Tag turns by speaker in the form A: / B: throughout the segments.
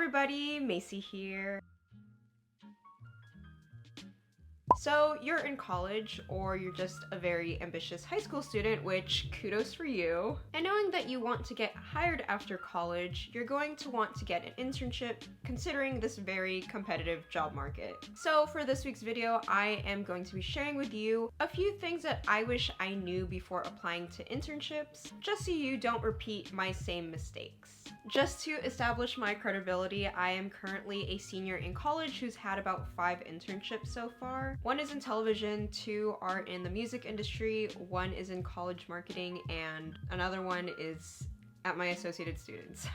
A: everybody, Maci here. So you're in college, or you're just a very ambitious high school student, which kudos for you. And knowing that you want to get hired after college, you're going to want to get an internship considering this very competitive job market. So for this week's video, I am going to be sharing with you a few things that I wish I knew before applying to internships, just so you don't repeat my same mistakes. Just to establish my credibility, I am currently a senior in college who's had about 5 internships so far. One is in television, 2 are in the music industry, 1 is in college marketing, and another one is at my associated students.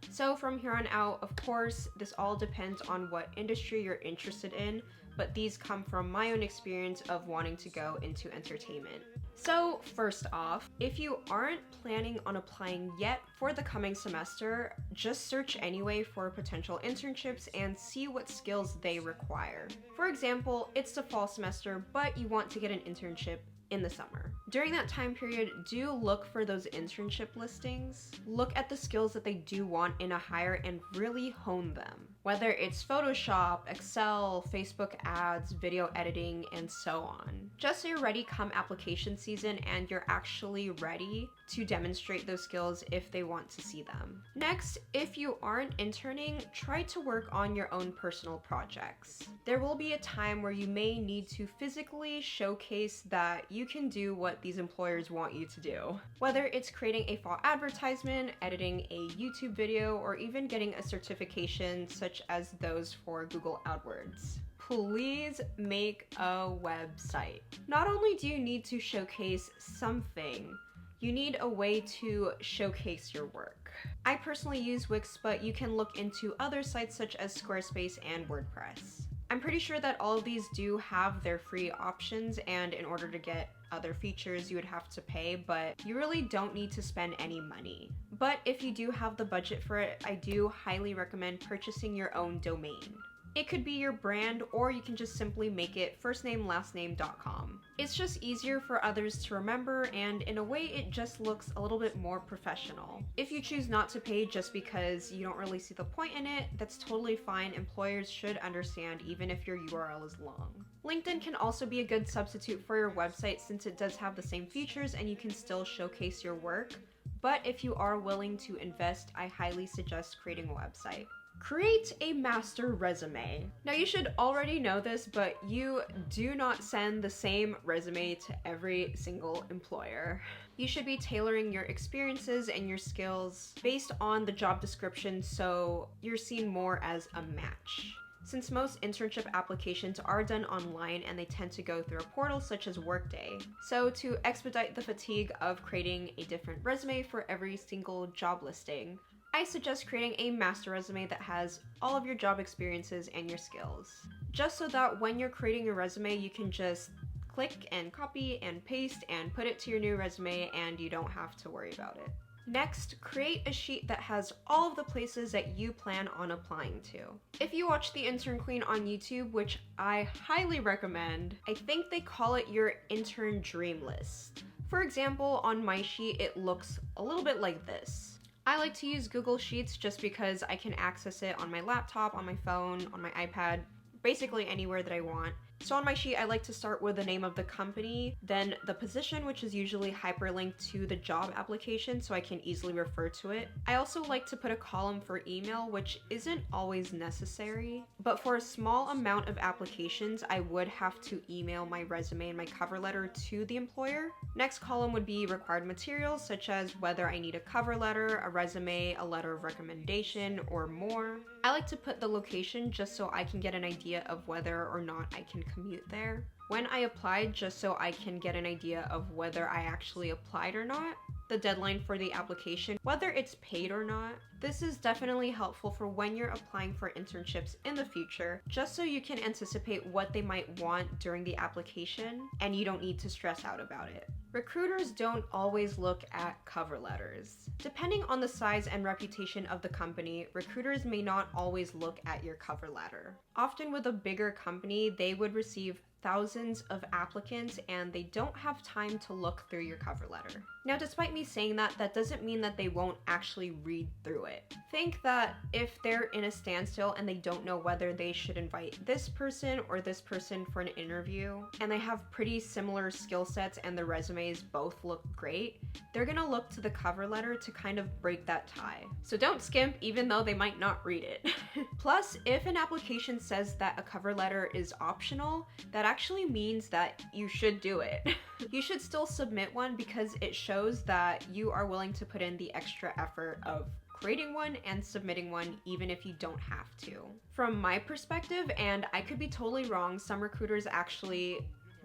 A: So from here on out, of course, this all depends on what industry you're interested in, but these come from my own experience of wanting to go into entertainment. So first off, if you aren't planning on applying yet for the coming semester, just search anyway for potential internships and see what skills they require. For example, it's the fall semester, but you want to get an internship in the summer. During that time period, do look for those internship listings. Look at the skills that they do want in a hire and really hone them. Whether it's Photoshop, Excel, Facebook ads, video editing, and so on. Just so you're ready come application season and you're actually ready to demonstrate those skills if they want to see them. Next, if you aren't interning, try to work on your own personal projects. There will be a time where you may need to physically showcase that you can do what these employers want you to do. Whether it's creating a fall advertisement, editing a YouTube video, or even getting a certification such as those for Google AdWords. Please make a website. Not only do you need to showcase something, you need a way to showcase your work. I personally use Wix, but you can look into other sites such as Squarespace and WordPress. I'm pretty sure that all of these do have their free options, and in order to get other features you would have to pay, but you really don't need to spend any money. But if you do have the budget for it, I do highly recommend purchasing your own domain. It could be your brand, or you can just simply make it firstnamelastname.com. It's just easier for others to remember, and in a way it just looks a little bit more professional. If you choose not to pay just because you don't really see the point in it, that's totally fine. Employers should understand even if your URL is long. LinkedIn can also be a good substitute for your website since it does have the same features and you can still showcase your work. But if you are willing to invest, I highly suggest creating a website. Create a master resume. Now you should already know this, but you do not send the same resume to every single employer. You should be tailoring your experiences and your skills based on the job description so you're seen more as a match. Since most internship applications are done online and they tend to go through a portal such as Workday. So to expedite the fatigue of creating a different resume for every single job listing, I suggest creating a master resume that has all of your job experiences and your skills. Just so that when you're creating your resume, you can just click and copy and paste and put it to your new resume and you don't have to worry about it. Next, create a sheet that has all of the places that you plan on applying to. If you watch the Intern Queen on YouTube, which I highly recommend, I think they call it your intern dream list. For example, on my sheet, it looks a little bit like this. I like to use Google Sheets just because I can access it on my laptop, on my phone, on my iPad, basically anywhere that I want. So on my sheet, I like to start with the name of the company, then the position, which is usually hyperlinked to the job application so I can easily refer to it. I also like to put a column for email, which isn't always necessary, but for a small amount of applications, I would have to email my resume and my cover letter to the employer. Next column would be required materials, such as whether I need a cover letter, a resume, a letter of recommendation, or more. I like to put the location just so I can get an idea of whether or not I can commute there. When I applied, just so I can get an idea of whether I actually applied or not. The deadline for the application, whether it's paid or not. This is definitely helpful for when you're applying for internships in the future, just so you can anticipate what they might want during the application and you don't need to stress out about it. Recruiters don't always look at cover letters. Depending on the size and reputation of the company, recruiters may not always look at your cover letter. Often with a bigger company, they would receive thousands of applicants and they don't have time to look through your cover letter. Now, despite me saying that, that doesn't mean that they won't actually read through it. Think that if they're in a standstill and they don't know whether they should invite this person or this person for an interview, and they have pretty similar skill sets and their resumes both look great, they're gonna look to the cover letter to kind of break that tie. So don't skimp, even though they might not read it. Plus, if an application says that a cover letter is optional, that actually means that you should do it. You should still submit one because it shows that you are willing to put in the extra effort of creating one and submitting one even if you don't have to. From my perspective, and I could be totally wrong, some recruiters actually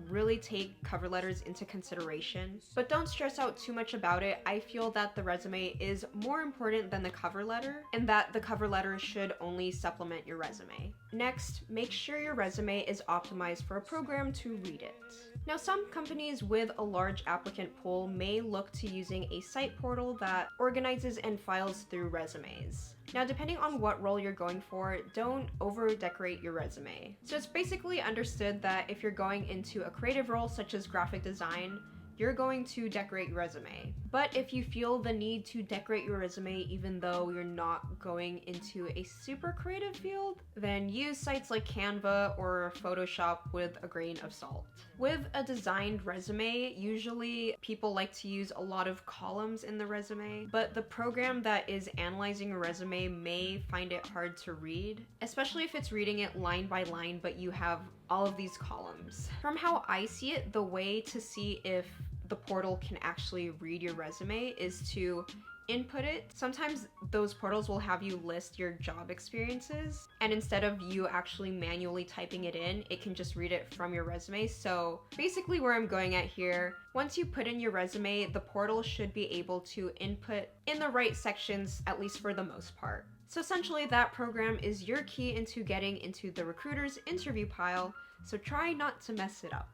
A: really take cover letters into consideration, but don't stress out too much about it. I feel that the resume is more important than the cover letter, and that the cover letter should only supplement your resume. Next, make sure your resume is optimized for a program to read it. Now, some companies with a large applicant pool may look to using a site portal that organizes and files through resumes. Now, depending on what role you're going for, don't over-decorate your resume. So it's basically understood that if you're going into a creative role such as graphic design, you're going to decorate your resume. But if you feel the need to decorate your resume even though you're not going into a super creative field, then use sites like Canva or Photoshop with a grain of salt. With a designed resume, usually people like to use a lot of columns in the resume, but the program that is analyzing a resume may find it hard to read, especially if it's reading it line by line, but you have all of these columns. From how I see it, the way to see if the portal can actually read your resume is to input it. Sometimes those portals will have you list your job experiences, and instead of you actually manually typing it in, it can just read it from your resume. So basically where I'm going at here, once you put in your resume, the portal should be able to input in the right sections, at least for the most part. So essentially that program is your key into getting into the recruiter's interview pile, so try not to mess it up.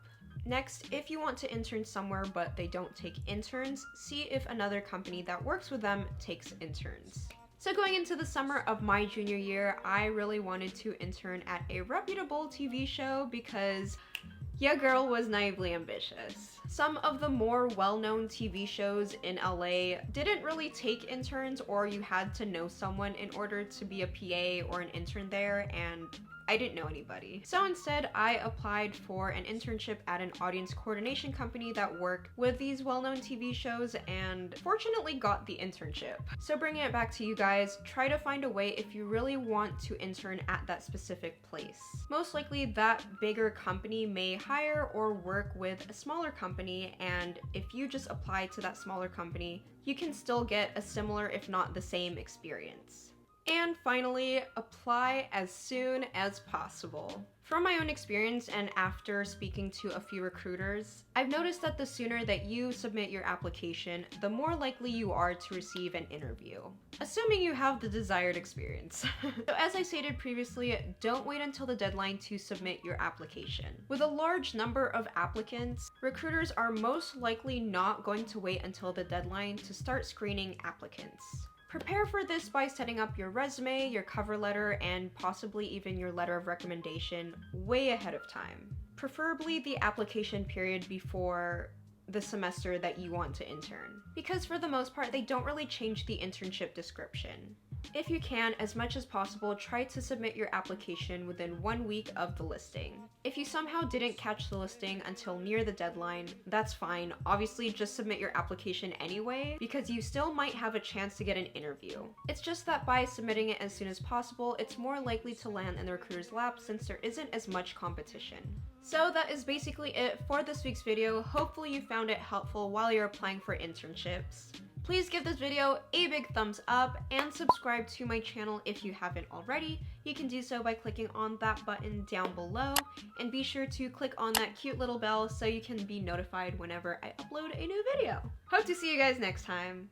A: Next, if you want to intern somewhere but they don't take interns, see if another company that works with them takes interns. So going into the summer of my junior year, I really wanted to intern at a reputable TV show because your girl was naively ambitious. Some of the more well-known TV shows in LA didn't really take interns, or you had to know someone in order to be a PA or an intern there, and I didn't know anybody. So instead, I applied for an internship at an audience coordination company that worked with these well-known TV shows and fortunately got the internship. So bringing it back to you guys, try to find a way if you really want to intern at that specific place. Most likely that bigger company may hire or work with a smaller company, and if you just apply to that smaller company, you can still get a similar, if not the same, experience. And finally, apply as soon as possible. From my own experience and after speaking to a few recruiters, I've noticed that the sooner that you submit your application, the more likely you are to receive an interview, assuming you have the desired experience. So as I stated previously, don't wait until the deadline to submit your application. With a large number of applicants, recruiters are most likely not going to wait until the deadline to start screening applicants. Prepare for this by setting up your resume, your cover letter, and possibly even your letter of recommendation way ahead of time. Preferably the application period before the semester that you want to intern, because for the most part, they don't really change the internship description. If you can, as much as possible, try to submit your application within 1 week of the listing. If you somehow didn't catch the listing until near the deadline, that's fine. Obviously, just submit your application anyway, because you still might have a chance to get an interview. It's just that by submitting it as soon as possible, it's more likely to land in the recruiter's lap since there isn't as much competition. So that is basically it for this week's video. Hopefully you found it helpful while you're applying for internships. Please give this video a big thumbs up and subscribe to my channel if you haven't already. You can do so by clicking on that button down below, and be sure to click on that cute little bell so you can be notified whenever I upload a new video. Hope to see you guys next time.